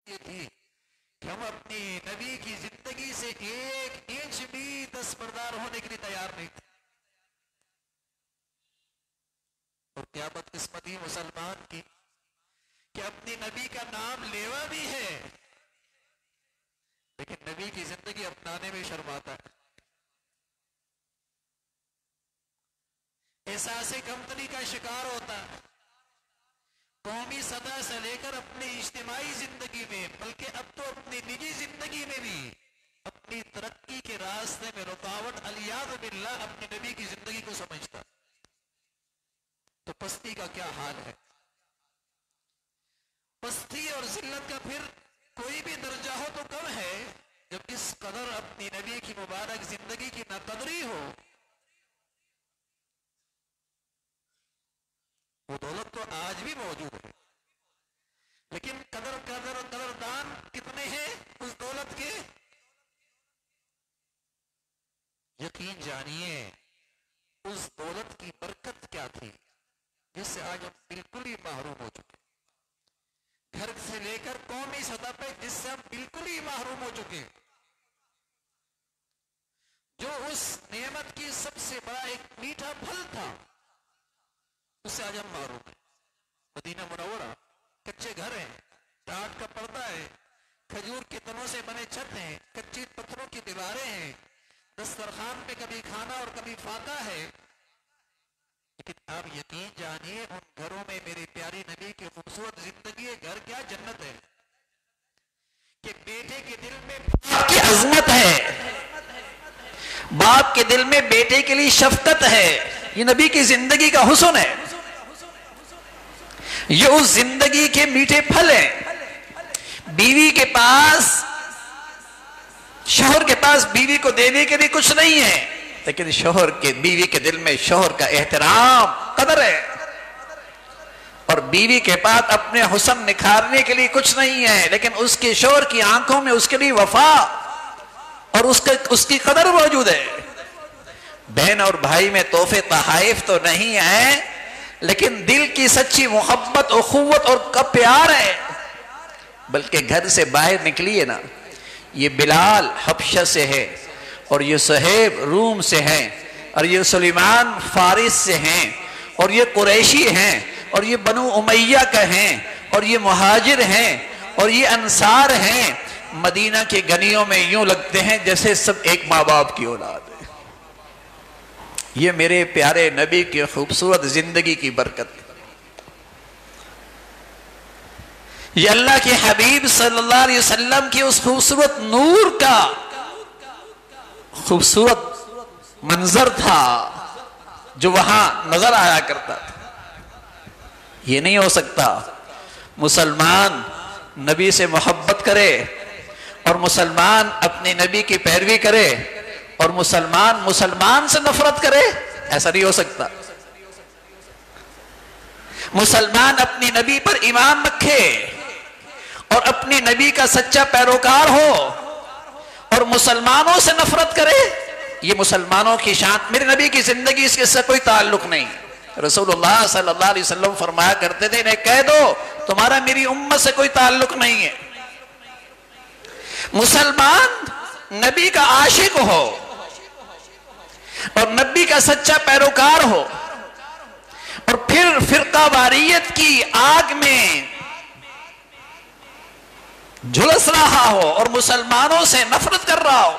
یہ تھی کہ ہم اپنی نبی کی زندگی سے ایک انچ بھی دستبردار ہونے کے لیے تیار نہیں تھے. اور کیا بدقسمتی مسلمان کی کہ اپنی نبی کا نام لیوا بھی ہے لیکن نبی کی زندگی اپنانے میں شرماتا ہے. احساس کمتری کا شکار ہوتا ہے. قومی سطح سے لے کر اپنی اجتماعی زندگی میں بلکہ اب تو اپنی نجی زندگی میں بھی اپنی ترقی کے راستے میں رکاوٹ علیاذ باللہ اپنی نبی کی زندگی کو سمجھتا. تو پستی کا کیا حال ہے؟ پستی اور ذلت کا پھر کوئی بھی درجہ ہو تو کم ہے جب اس قدر اپنی نبی کی مبارک زندگی کی ناقدری ہو. وہ دولت تو آج بھی موجود ہے لیکن قدردان کتنے ہیں اس دولت کے؟ یقین جانیے اس دولت کی برکت کیا تھی جس سے آج ہم بالکل ہی محروم ہو چکے. گھر سے لے کر قومی سطح پہ جس سے ہم بالکل ہی محروم ہو چکے. جو اس نعمت کی سب سے بڑا ایک میٹھا پھل تھا اس سے آج ہم محروم ہیں. مدینہ منورہ کچے گھر ہیں, ٹاٹ کا پردہ ہے, کھجور کے تنوں سے بنے چھت ہیں, کچی پتھروں کی دیواریں ہیں, دسترخوان پہ کبھی کھانا اور کبھی فاقہ ہے. لیکن آپ یقین جانیے ان گھروں میں میرے پیاری نبی کی خوبصورت زندگی ہے. گھر کیا جنت ہے کہ بیٹے کے دل میں باپ کی عظمت ہے, باپ کے دل میں بیٹے کے لیے شفقت ہے. یہ نبی کی زندگی کا حسن ہے. یہ اس زندگی کے میٹھے پھل ہیں. بیوی کے پاس, شوہر کے پاس بیوی کو دینے کے لیے کچھ نہیں ہے لیکن شوہر کے بیوی کے دل میں شوہر کا احترام, قدر ہے. اور بیوی کے پاس اپنے حسن نکھارنے کے لیے کچھ نہیں ہے لیکن اس کے شوہر کی آنکھوں میں اس کے لیے وفا اور اس کی قدر موجود ہے. بہن اور بھائی میں تحفے تحائف تو نہیں ہیں لیکن دل کی سچی محبت اخوت اور کا پیار ہے. بلکہ گھر سے باہر نکلیے نا, یہ بلال حبشہ سے ہے اور یہ صہیب روم سے ہیں اور یہ سلیمان فارس سے ہیں اور یہ قریشی ہیں اور یہ بنو امیہ کا ہیں اور یہ مہاجر ہیں اور یہ انصار ہیں. مدینہ کے گلیوں میں یوں لگتے ہیں جیسے سب ایک ماں باپ کی اولاد ہے. یہ میرے پیارے نبی کی خوبصورت زندگی کی برکت ہے. یہ اللہ کے حبیب صلی اللہ علیہ وسلم کی اس خوبصورت نور کا خوبصورت منظر تھا جو وہاں نظر آیا کرتا تھا. یہ نہیں ہو سکتا مسلمان نبی سے محبت کرے اور مسلمان اپنے نبی کی پیروی کرے اور مسلمان سے نفرت کرے. ایسا نہیں ہو سکتا. مسلمان اپنی نبی پر ایمان رکھے اور اپنی نبی کا سچا پیروکار ہو اور مسلمانوں سے نفرت کرے. یہ مسلمانوں کی شان, میرے نبی کی زندگی اس کے سے کوئی تعلق نہیں. رسول اللہ صلی اللہ علیہ وسلم فرمایا کرتے تھے انہیں کہہ دو تمہارا میری امت سے کوئی تعلق نہیں ہے. مسلمان نبی کا عاشق ہو اور نبی کا سچا پیروکار ہو اور پھر فرقہ واریت کی آگ میں جھلس رہا ہو اور مسلمانوں سے نفرت کر رہا ہو,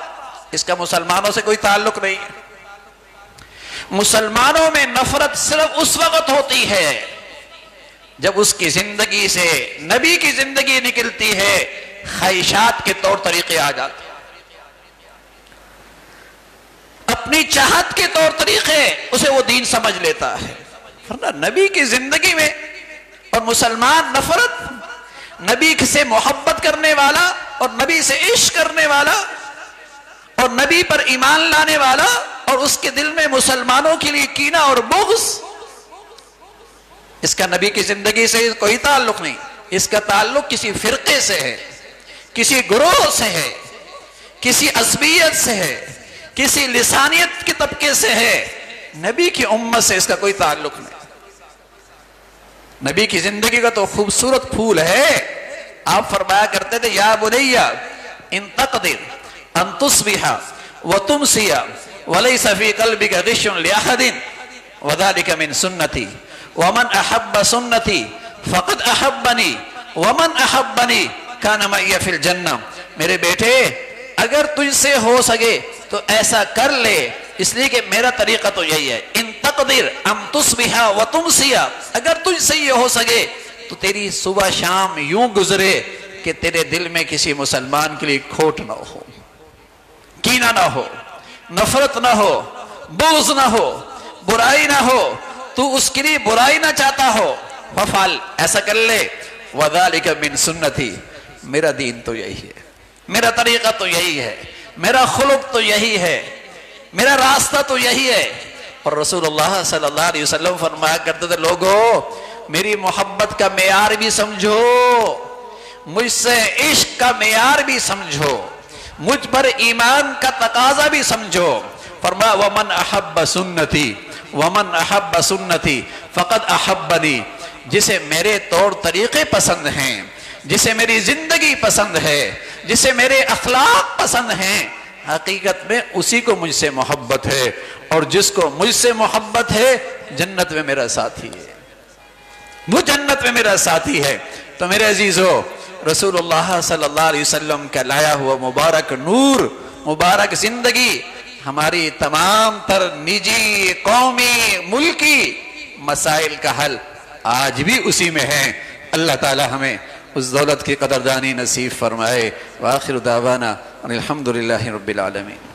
اس کا مسلمانوں سے کوئی تعلق نہیں ہے. مسلمانوں میں نفرت صرف اس وقت ہوتی ہے جب اس کی زندگی سے نبی کی زندگی نکلتی ہے, خواہشات کے طور طریقے آ جاتے ہیں, اپنی چاہت کے طور طریقے اسے وہ دین سمجھ لیتا ہے. ورنہ نبی کی زندگی میں اور مسلمان نفرت, نبی سے محبت کرنے والا اور نبی سے عشق کرنے والا اور نبی پر ایمان لانے والا اور اس کے دل میں مسلمانوں کے لیے کینہ اور بغض, اس کا نبی کی زندگی سے کوئی تعلق نہیں. اس کا تعلق کسی فرقے سے ہے, کسی گروہ سے ہے, کسی عصبیت سے ہے, کسی لسانیت کے طبقے سے ہے. نبی کی امت سے اس کا کوئی تعلق نہیں. نبی کی زندگی کا تو خوبصورت پھول ہے آپ فرمایا کرتے تھے یا بنیا ان تقدر ان تصبح وتمسی وليس في قلبك غش لأحد وذلك من سنتي ومن أحب سنتي فقد أحبني ومن أحبني كان معي في الجنة. میرے بیٹے اگر تجھ سے ہو سکے تو ایسا کر لے، اس لیے کہ میرا طریقہ تو یہی ہے، ان تقدر ان تصبح وتمسی، اگر تجھ سے یہ ہو سکے تو تیری صبح شام یوں گزرے کہ تیرے دل میں کسی مسلمان کے لیے کھوٹ نہ ہو، کینہ نہ ہو، نفرت نہ ہو، بغض نہ ہو، برائی نہ ہو، تو اس کے لیے برائی نہ چاہتا ہو، ففعل، ایسا کر لے. وَذَلِكَ مِن سُنَّتِي، میرا دین تو یہی ہے، میرا طریقہ تو یہی ہے، میرا خلق تو یہی ہے، میرا راستہ تو یہی ہے. اور رسول اللہ صلی اللہ علیہ وسلم فرمایا کرتے تھے لوگو میری محبت کا معیار بھی سمجھو، مجھ سے عشق کا معیار بھی سمجھو، مجھ پر ایمان کا تقاضا بھی سمجھو. فرمایا وَمَنْ أَحَبَّ سُنَّتِي وَمَنْ أَحَبَّ سُنَّتِي فَقَدْ أَحَبَّنِي، جسے میرے طور طریقے پسند ہیں، جسے میری زندگی پسند ہے، جسے میرے اخلاق پسند ہیں، حقیقت میں اسی کو مجھ سے محبت ہے، اور جس کو مجھ سے محبت ہے جنت میں میرا ساتھی ہے، وہ جنت میں میرا ساتھی ہے. تو میرے عزیزو رسول اللہ صلی اللہ علیہ وسلم کا لایا ہوا مبارک نور، مبارک زندگی ہماری تمام تر نجی، قومی، ملکی مسائل کا حل آج بھی اسی میں ہے. اللہ تعالی ہمیں اس دولت کی قدردانی نصیب فرمائے. وآخر دعوانا ان الحمدللہ رب العالمین.